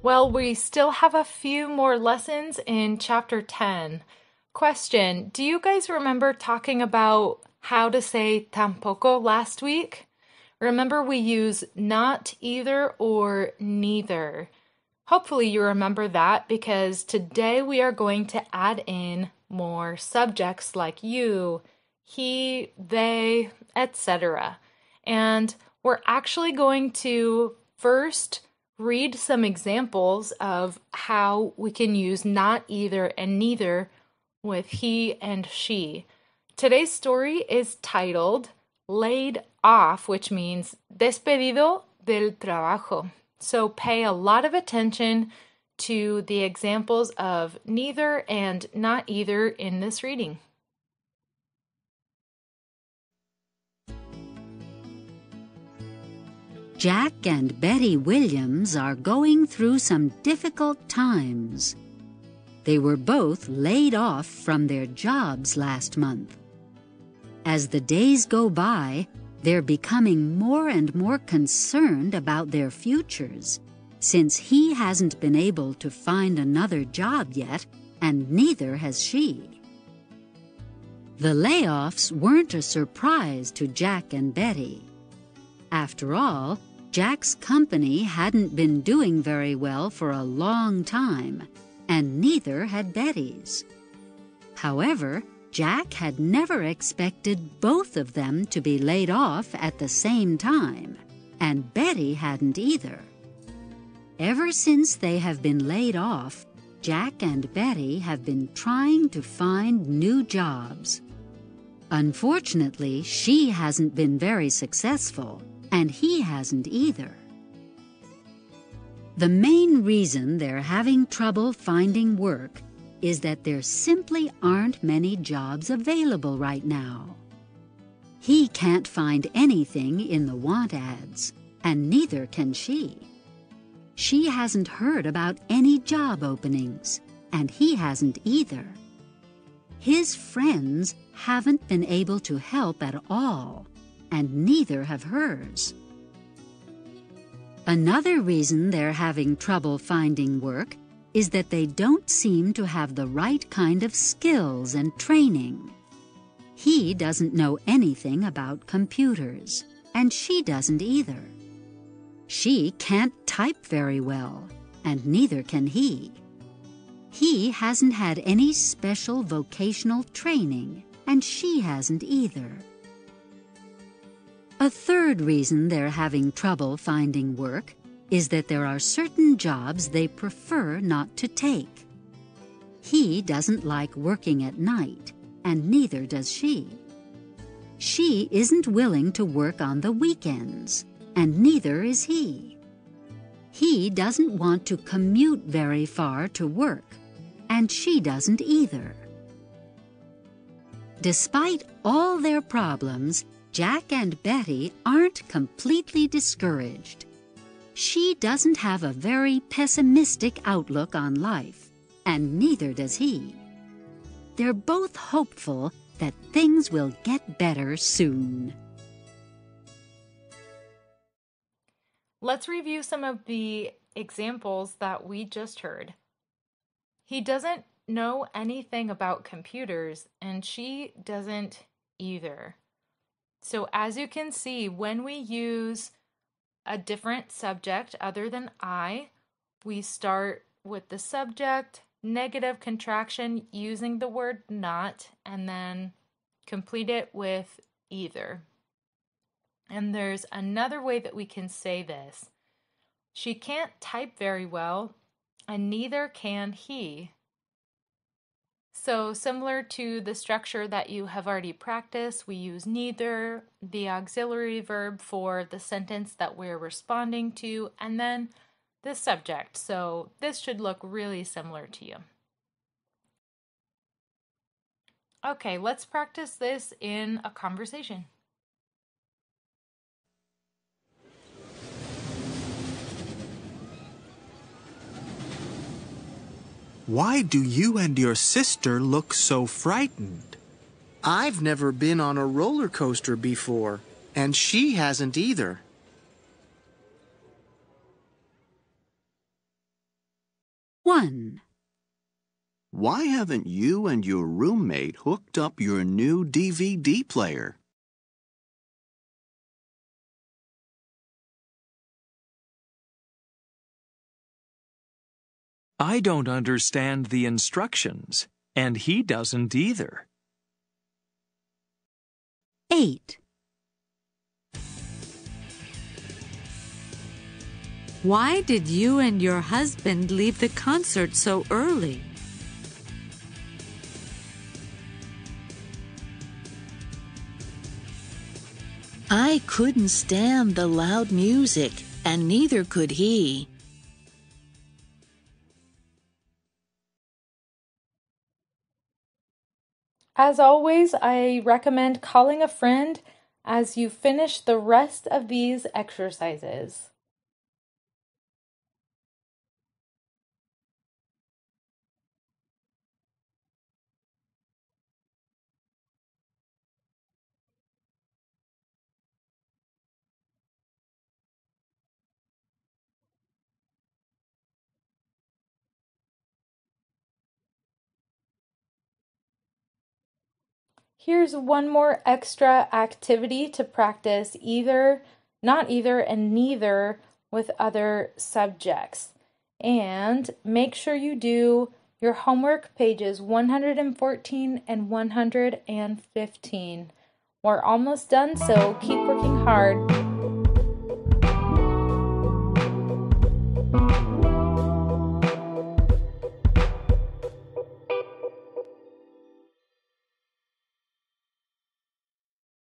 Well, we still have a few more lessons in chapter 10. Question, do you guys remember talking about how to say tampoco last week? Remember we use not either or neither. Hopefully you remember that because today we are going to add in more subjects like you, he, they, etc. And we're actually going to first read some examples of how we can use not either and neither with he and she. Today's story is titled Laid Off, which means despedido del trabajo. So pay a lot of attention to the examples of neither and not either in this reading. Jack and Betty Williams are going through some difficult times. They were both laid off from their jobs last month. As the days go by, they're becoming more and more concerned about their futures, since he hasn't been able to find another job yet, and neither has she. The layoffs weren't a surprise to Jack and Betty. After all, Jack's company hadn't been doing very well for a long time, and neither had Betty's. However, Jack had never expected both of them to be laid off at the same time, and Betty hadn't either. Ever since they have been laid off, Jack and Betty have been trying to find new jobs. Unfortunately, she hasn't been very successful, and he hasn't either. The main reason they're having trouble finding work is that there simply aren't many jobs available right now. He can't find anything in the want ads, and neither can she. She hasn't heard about any job openings, and he hasn't either. His friends haven't been able to help at all, and neither have hers. Another reason they're having trouble finding work is that they don't seem to have the right kind of skills and training. He doesn't know anything about computers, and she doesn't either. She can't type very well, and neither can he. He hasn't had any special vocational training, and she hasn't either. A third reason they're having trouble finding work is that there are certain jobs they prefer not to take. He doesn't like working at night, and neither does she. She isn't willing to work on the weekends, and neither is he. He doesn't want to commute very far to work, and she doesn't either. Despite all their problems, Jack and Betty aren't completely discouraged. She doesn't have a very pessimistic outlook on life, and neither does he. They're both hopeful that things will get better soon. Let's review some of the examples that we just heard. He doesn't know anything about computers, and she doesn't either. So as you can see, when we use a different subject other than I, we start with the subject, negative contraction using the word not, and then complete it with either. And there's another way that we can say this. She can't type very well, and neither can he. So similar to the structure that you have already practiced, we use neither, the auxiliary verb for the sentence that we're responding to, and then the subject. So this should look really similar to you. Okay, let's practice this in a conversation. Why do you and your sister look so frightened? I've never been on a roller coaster before, and she hasn't either. 1. Why haven't you and your roommate hooked up your new DVD player? I don't understand the instructions, and he doesn't either. 8. Why did you and your husband leave the concert so early? I couldn't stand the loud music, and neither could he. As always, I recommend calling a friend as you finish the rest of these exercises. Here's one more extra activity to practice either, not either, and neither with other subjects. And make sure you do your homework pages 114 and 115. We're almost done, so keep working hard.